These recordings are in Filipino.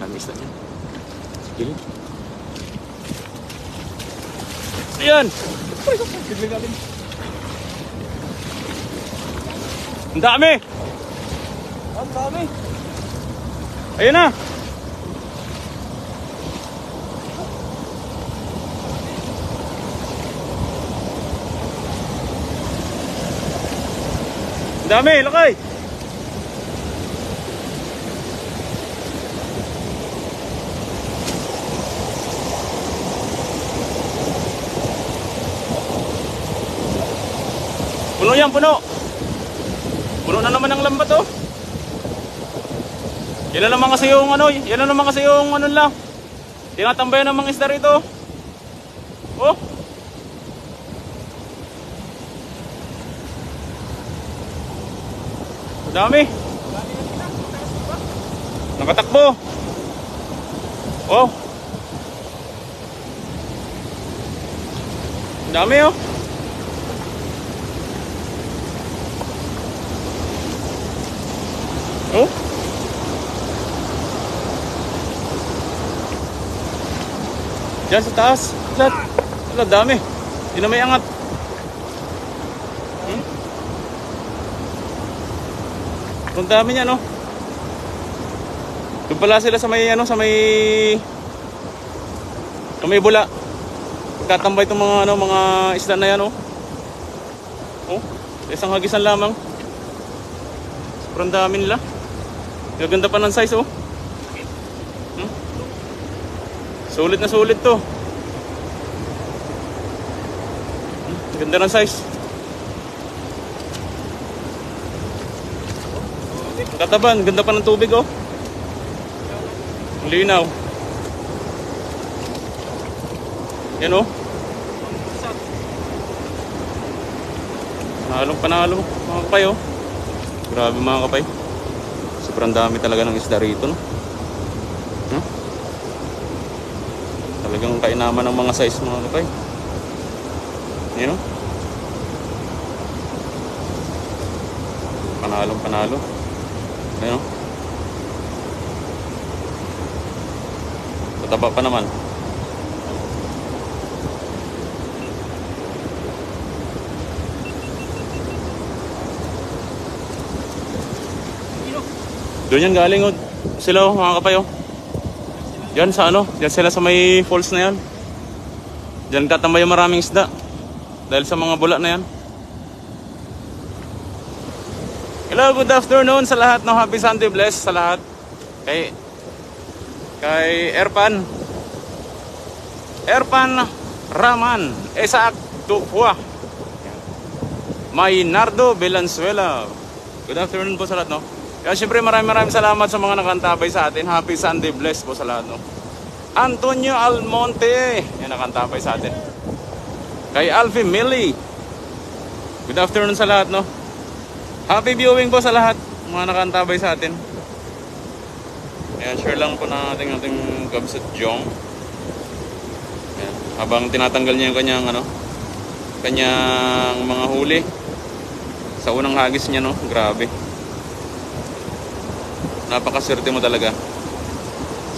Kami isda niya. Sige. Ayan! Ang dami! Ang dami. Ayun na! Ang dami! Lakay! Puno yan, puno! Puno na naman ang lambat, oh! Yan na naman kasi yung ano, yan na naman kasi yung ano lang. Tinatambayan ng mga isda rito. Oh. Dami. Nakatakbo. Oh. Dami oh. Oh. Diyan sa taas. Wala, dami. Hindi na may angat. Ang dami niya, no? Doon pala sila sa may, ano, sa may bula. Tatambay itong mga, ano, mga isda na yan, oh. Oh, isang hagisan lamang. Sobrang dami nila. Gaganda pa ng size, oh. Sulit na sulit to. Ganda ng size. Tataban, ganda pa ng tubig oh. Ang linaw. Yan oh. Panalong panalo mga kapay oh. Grabe mga kapay. Sobrang dami talaga ng isda rito no. Talagang kainaman ng mga size mga kapay. Yan o. Panalong panalo. Yan o. Tataba pa naman. Doon yan galing o. Sila o mga kapay o. Diyan sa ano, diyan sila sa may falls na yan. Diyan tatambay yung maraming isda. Dahil sa mga bula na yan. Hello, good afternoon sa lahat ng Happy Sunday Bless sa lahat. Kay Erpan Raman Esak Tupwa Maynardo Valenzuela. Good afternoon po sa lahat no. Kaya syempre maraming salamat sa mga nakantabay sa atin. Happy Sunday Bless po sa lahat no. Antonio Almonte yan nakantabay sa atin. Kay Alfie Millie, good afternoon sa lahat no. Happy viewing po sa lahat mga nakantabay sa atin. Ayan, share lang po natin ating Gabset Jong. Ayan, habang tinatanggal niya yung kanyang ano, kanyang mga huli sa unang hagis niya no. Grabe. Napakaswerte mo talaga.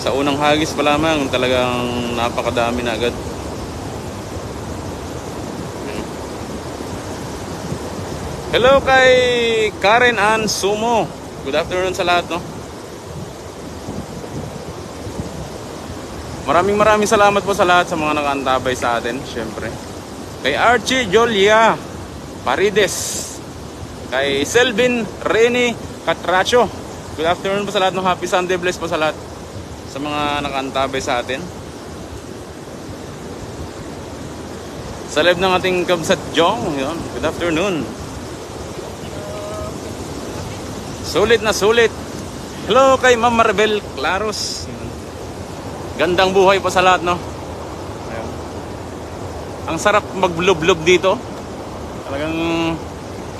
Sa unang hagis pa lamang talagang napakadami na agad. Hello kay Karen Ann Sumo. Good afternoon sa lahat no. Maraming salamat po sa lahat sa mga nakaantabay sa atin, syempre. Kay Archie Jolia Parides. Kay Selvin Rene Catracho. Good afternoon po sa lahat ng Happy Sunday Bless po sa lahat sa mga nakaantabay sa atin. Sa live ng ating Gabset Jong, yun. Good afternoon. Sulit na sulit. Hello kay Ma'am Maribel Claros. Gandang buhay po sa lahat no. Ayun. Ang sarap magblob-blob dito. Talagang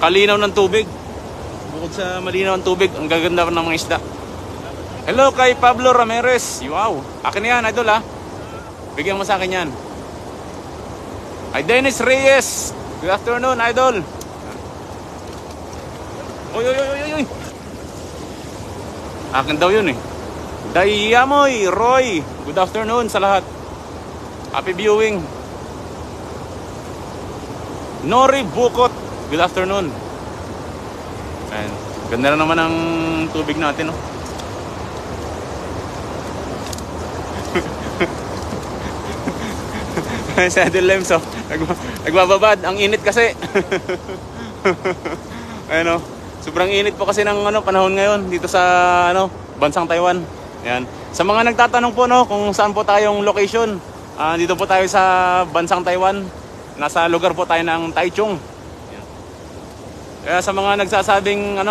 kalinaw ng tubig. Bukod sa malinaw ang tubig, ang gaganda ng mga isda. Hello kay Pablo Ramirez. Wow, akin yan idol ha. Bigyan mo sa akin yan. Ay Dennis Reyes. Good afternoon idol. Oy. Akin daw yun eh. Dayamoy, Roy, good afternoon sa lahat. Happy viewing. Nori Bukot, good afternoon. Ayan. Ganda na naman ang tubig natin, no? Si Adel Lems, oh. Nagbababad. Ang init kasi. Ayan, oh. Sobrang init po kasi ng panahon ngayon dito sa bansang Taiwan. Ayan. Sa mga nagtatanong po kung saan po tayong location, dito po tayo sa bansang Taiwan. Nasa lugar po tayo ng Taichung. Ayan. Kaya sa mga nagsasabing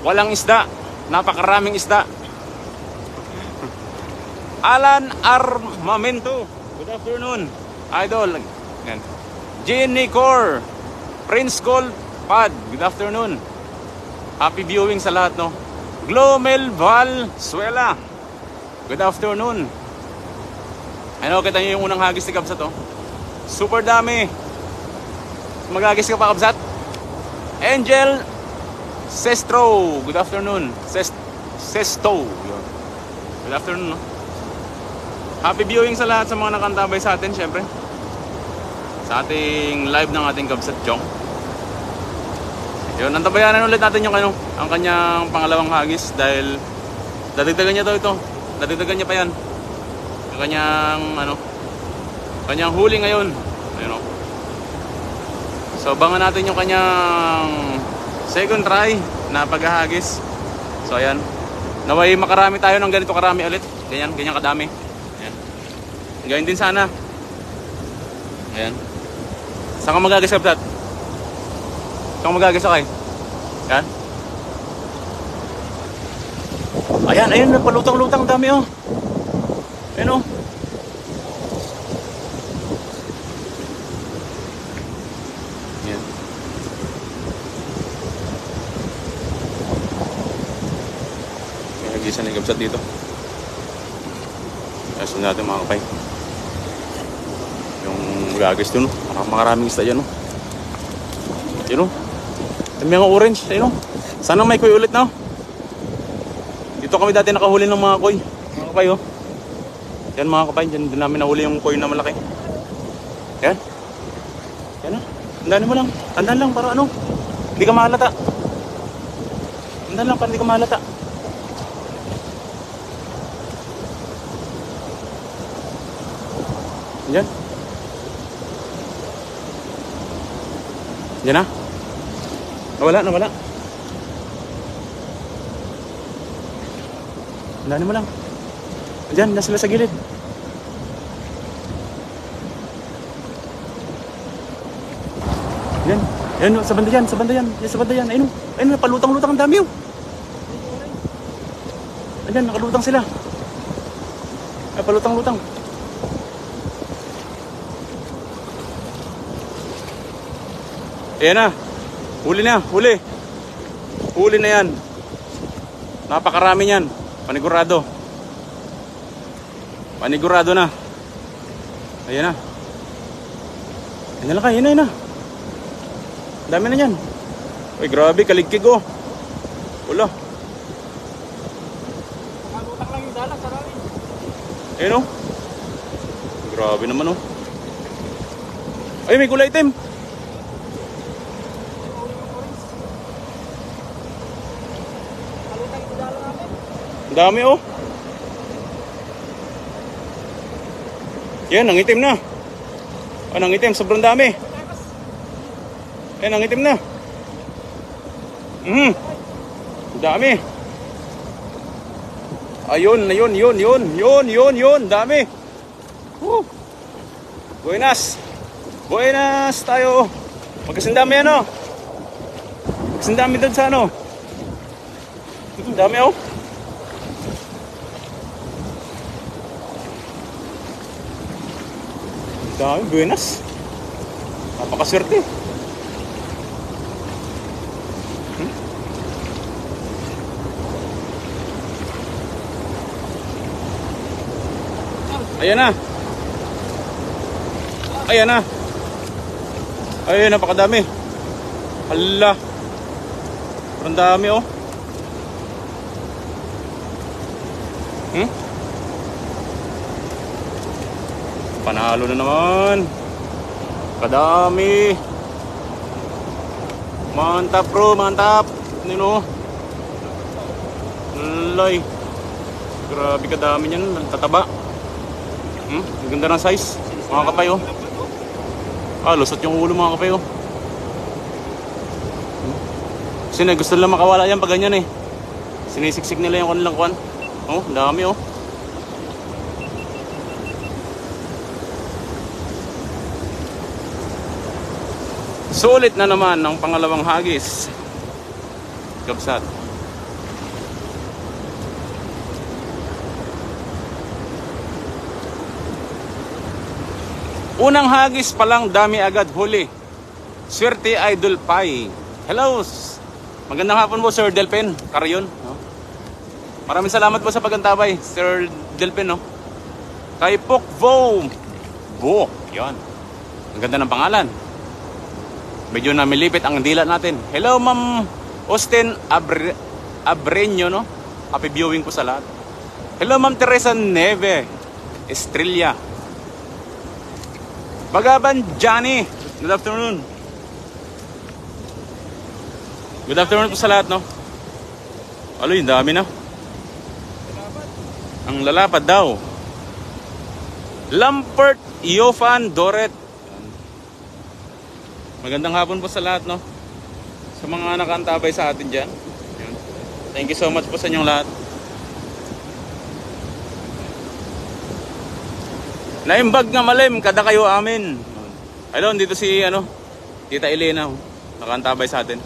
walang isda, napakaraming isda. Alan Armamento, good afternoon, idol. Yan. Jenny Core, Prince Cole Pad, good afternoon. Happy viewing sa lahat, no? Glomel Val Suela, good afternoon. Ano, kita nyo yung unang hagis ni Kabsat, oh. Super dami. Maghagis ka pa, Kabsat? Angel Sestro, good afternoon. Sesto, good afternoon, no? Happy viewing sa lahat sa mga nakantabay sa atin, syempre. Sa ating live ng ating Kabsat Chong. Yun, nantabayanan ulit natin yung ang kanyang pangalawang hagis dahil dadagdagan niya ito. Dadagdagan niya pa yan. Ang kanyang huli ngayon. Ayun, oh. So, abangan natin yung kanyang second try na paghahagis. So, ayan. Naway makarami tayo ng ganito karami ulit. Ganyan kadami. Gawin din sana. Ayan. Saan ka magagis, Kabsat? Saan ka magagis, okay? Ayan. Ayan, palutang-lutang dami, oh. Ayan, oh. Ayan. May hagisan ni Kabsat dito. Ayan natin mga kapay. Gagawin ito, no? Maraming isda dyan, no? Yun, no? Dami ang orange, ayun, no? Sana may koy ulit, no? Dito kami dati nakahuli ng mga koy. Mga kapay, oh. Yan mga kapay, dyan din namin nahuli yung koy na malaki. Yan. Yan, no? Tandaan mo lang. Tandaan lang para hindi ka mahalata. Tandaan lang para hindi ka mahalata. Yan. Yan na. Nawala. Tandaan mo lang. Diyan, nasa sila sa gilid. Yan. Yan, sa banda yan. Yan, sa banda yan. Ayun, palutang-lutang ang dami, oh. Ayan, nakalutang sila. Ay, palutang-lutang. Ayan na. Huli na. Huli na yan. Napakarami yan. Panigurado na. Ayan na. Ayan na lang kayo. Ayan na. Dami na yan. Uy, grabe. Kaligkig, oh. Wala. Nakalutang lang yung dalas, sarami. Ayan, oh. Grabe naman, oh. Ay, may kulay itim. Dami, oh. Yan, ang itim na. Ang itim, sobrang dami. Yan, ang itim na. Dami. Ayun, dami. Buenas tayo. Magkasindami, Magkasindami doon sa Dami, oh. Dami, buenas. Napakaswerte. Ayan na. Ayun, napakadami. Hala. Ang dami, oh. Hmm? Panalo na naman. Kadami. Mantap bro, mantap. Nino. Lay. Grabe kadami niyan, tataba. Ang ganda ng size. Mga kapay oh. Lusot yung ulo mga kapay oh. Kasi gusto nila makawala yan pag ganyan eh. Sinisiksik nila yung kanilang kwan. Oh, dami oh. Sulit na naman ang pangalawang hagis. Kabsat. Unang hagis pa lang, dami agad huli. Swerte Idol Pai. Hello. Magandang hapon po Sir Delpin Carion. Maraming salamat po sa pagantabay Sir Delpin no. Kay Pokvo Bo. Yan. Ang ganda ng pangalan. Medyo namilipit ang dila natin. Hello Ma'am Austin Abreño no. Happy viewing po sa lahat. Hello Ma'am Teresa Neve Estrella. Bagaban Johnny. Good afternoon. Good afternoon po sa lahat no. Aloy, dami na. Ang lalapad daw. Lampert Iofan Doret. Magandang hapon po sa lahat no. Sa mga nakaantabay sa atin dyan. Thank you so much po sa inyong lahat. Naimbag nga malim kada kayo amin. Hello, dito si Tita Elena nakaantabay sa atin.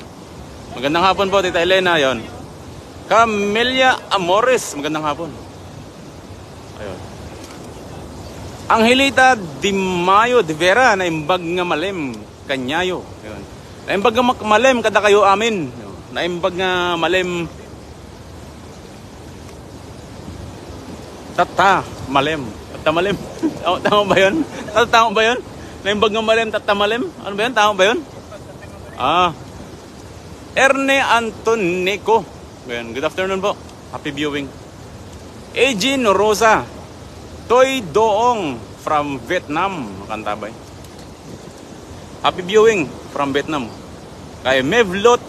Magandang hapon po Tita Elena, yon. Camelia Amores, magandang hapon. Ayun. Angelita Di Mayo de Vera, naimbag nga malim kanyayo. Ayun. Naimbag nga malim kada kayo amin. Naimbag nga malim tata malim. Tata malim. Tama ba 'yon? Tama ba 'yon? Naimbag nga malim tata malim. Ano ba 'yon? Tama ba 'yon? Erne Antonico. Good afternoon po. Happy viewing. Eugene Rosa. Toy Doong from Vietnam. Makantabay. Happy viewing from Vietnam. Kay Mevlot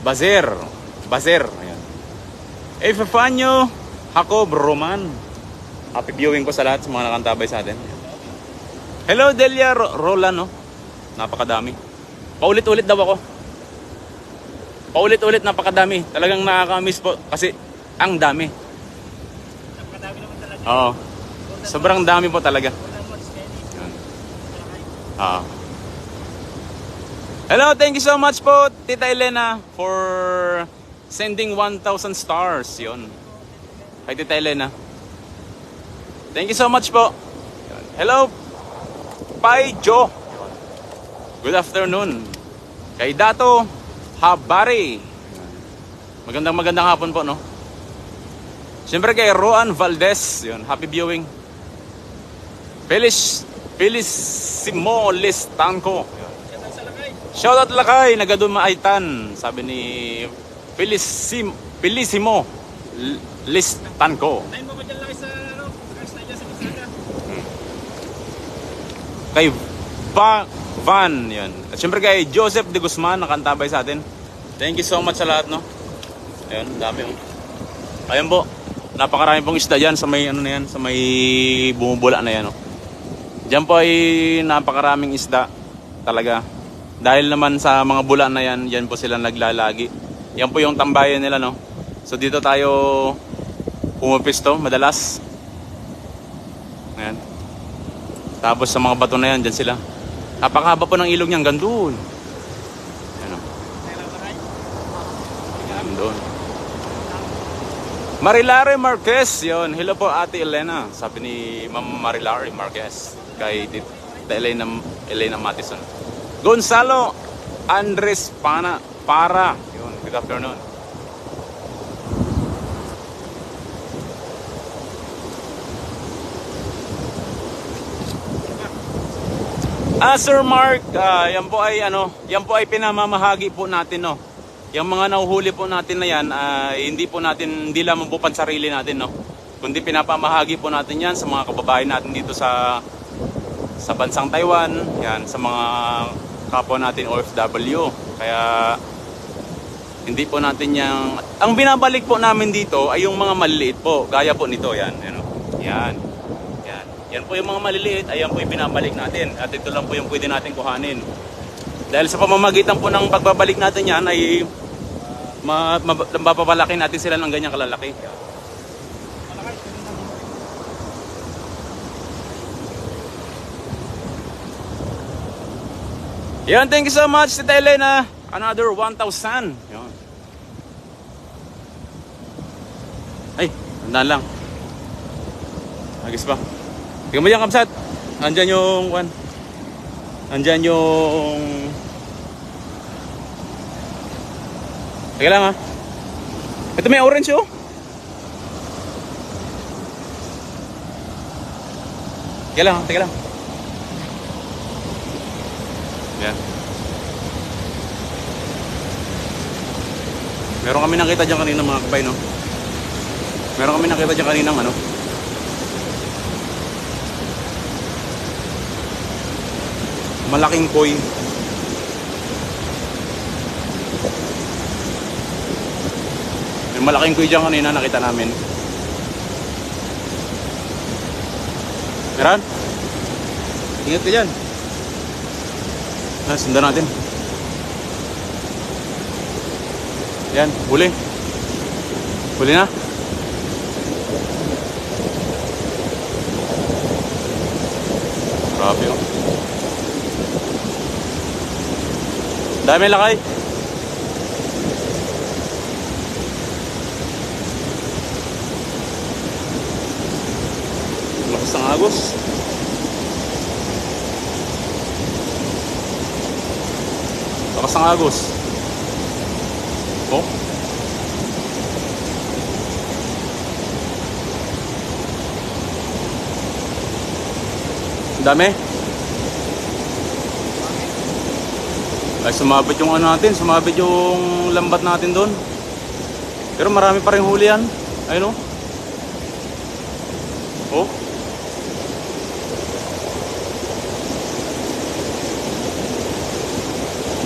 Bazer. Ayan. Epifanio Jacob Roman. Happy viewing po sa lahat sa mga nakantabay sa atin. Hello Delia Roland no. Napakadami. Paulit-ulit daw ako. Paulit-ulit, napakadami. Talagang nakaka-miss po kasi ang dami. Napakadami naman talaga. Oo. Sobrang dami po talaga. Oo. Hello, thank you so much po Tita Elena for sending 1,000 stars. Yun. Kay Tita Elena. Thank you so much po. Hello, Pai Jo. Good afternoon. Kay Dato Habari. Magandang hapon po no. Siyempre kay Roan Valdez, yun, happy viewing. Felicimo Listanco. Shout out Lakay, nagadumaitan, sabi ni Felicimo Listanco. Tayo mo ba dyan lang sa cars na dyan sa Bisaya? Kay Van, yun. At syempre kay Joseph de Guzman, nakantabay sa atin. Thank you so much sa lahat, no? Ayun, dami, oh. Ayun po, napakarami pong isda dyan sa may, sa may bumubula na yan, oh. Diyan po ay napakaraming isda, talaga. Dahil naman sa mga bula na yan, yan po sila naglalagi. Yan po yung tambayan nila, no? So dito tayo pumapisto, madalas. Ayan. Tapos sa mga bato na yan, dyan sila. Napakahaba po ng ilog niyan, gandun. Ano? Gandun. Marilare Marquez, yon. Hello po Ate Elena. Sabi ni Ma'am Marilare Marquez kay Tita Elena Matison. Gonzalo Andres Para. Yun, good afternoon. Sir Mark, yan po ay pinamamahagi po natin no yung mga nahuhuli po natin na yan, hindi lamang po pansarili natin, no? Kundi pinapamahagi po natin yan sa mga kababayan natin dito sa bansang Taiwan, yan, sa mga kapwa natin OFW. Kaya hindi po natin ang binabalik po namin dito ay yung mga maliliit po, gaya po nito, yan, yan, yan. Yan. Yan po yung mga maliliit, ayan po yung binabalik natin. At ito lang po yung pwede natin kuhanin. Dahil sa pamamagitan po ng pagbabalik natin yan ay mapapalaki natin sila ng ganyang kalalaki. Yan, thank you so much, Tita Elena. Another 1,000. Yan. Ay, tandaan lang. Agis pa. Tingnan mo yan, Kamsat. Andyan yung andyan yung... Teka lang ha. Ito may orange oh. Teka lang, teka lang. Yan. Meron kami nakita dyan kanina mga kabay, no? Meron kami nakita dyan kanina ano? Malaking koi. May malaking koi dyan kanina nakita namin. Meron? Ingat ka dyan. Sundan natin. Yan, huli. Huli na. Grabe oh. Dami lakay. Lakas ng agos. Lakas ng agos. Oh. Dami. Ay, sumabit yung ano natin, sumabit yung lambat natin doon. Pero marami pa rin huli yan. Ayun oh. Oh.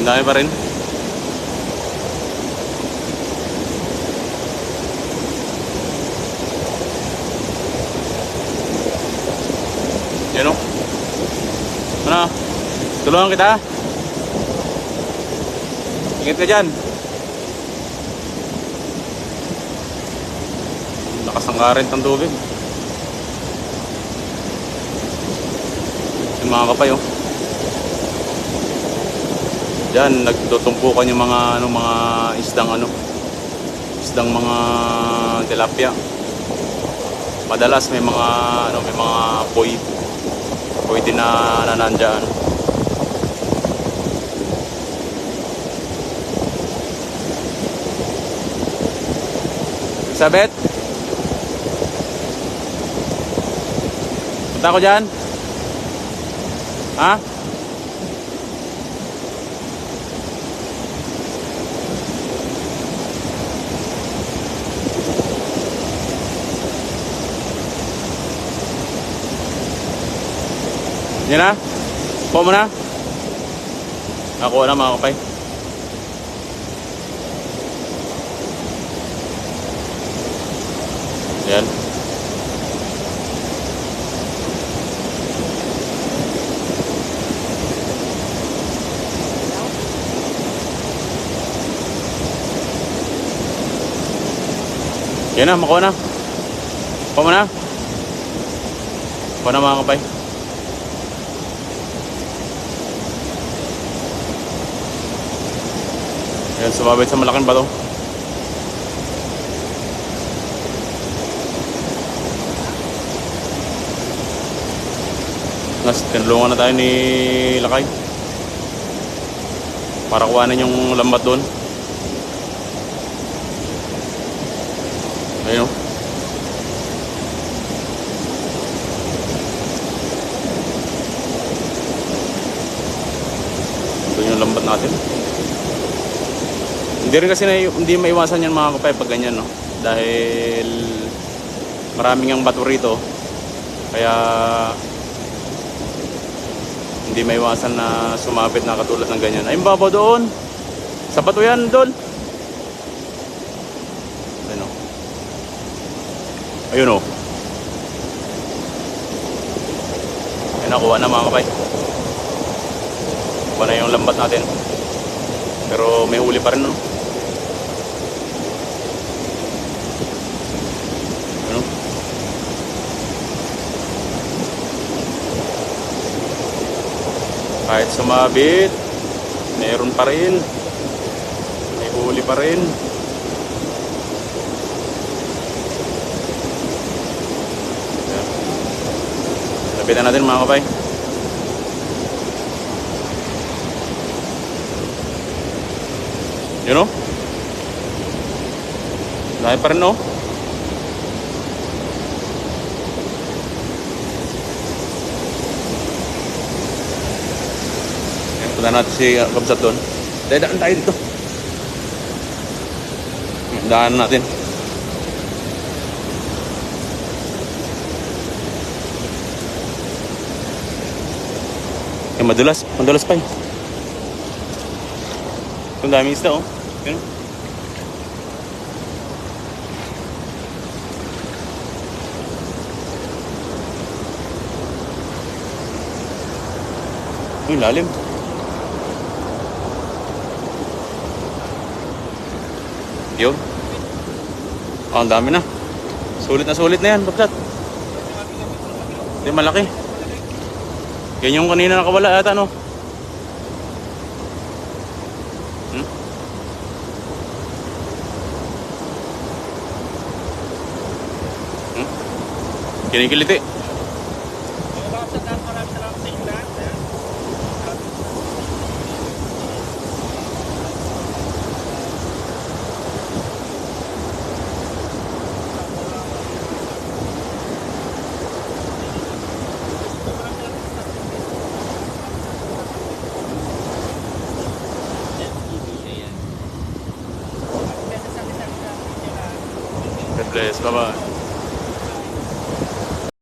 Ang dami pa rin. Yan oh. Ano? Tulungan kita. Ingat ka dyan. Lakas ng current ng tubig. Yung mga kapay oh. Diyan nagtutumpukan yung mga mga isdang mga tilapia. Madalas may mga may mga koi din na nandiyan. Sabet? Punta ko dyan? Ha? Yan na? Po mo na? Nakuha na mga kapay. Yan. Yan na, makuha na. Po mo na? Po na mga kapay. Yan, sumabit sa malaking bato. Tinulungan na tayo ni Lakay para kuhanin yung lambat doon. Ayun o. Ito yung lambat natin. Hindi rin kasi hindi maiwasan yan mga kapay pag ganyan, no? Dahil maraming ang bato rito. Kaya hindi maiwasan na sumapit na katulad ng ganyan. Ay, babaw doon. Sa bato yan, doon. Ayun, o. Ayun, o. Ay, nakuha na mga kapay. Kuha na yung lambat natin. Pero may huli pa rin, no? Ano? Kahit sumabit, meron pa rin. May huli pa rin. Ayan. Lapitan natin mga kapay. Yun, o. Lahat pa rin, no? Ayan, punta natin si Kabsat doon. Daan tayo dito. Daan natin. Madulas pa eh. Ang daming isda, oh. Yun. Uy, lalim. Yun. Oh, ang dami na. Sulit na yan, Babsat. Hindi, malaki. Yan yung kanina nakawala ata, no? Kinikiliti. Mga kapsat lahat, maraming salamat sa inyo lahat. God bless. Bye-bye.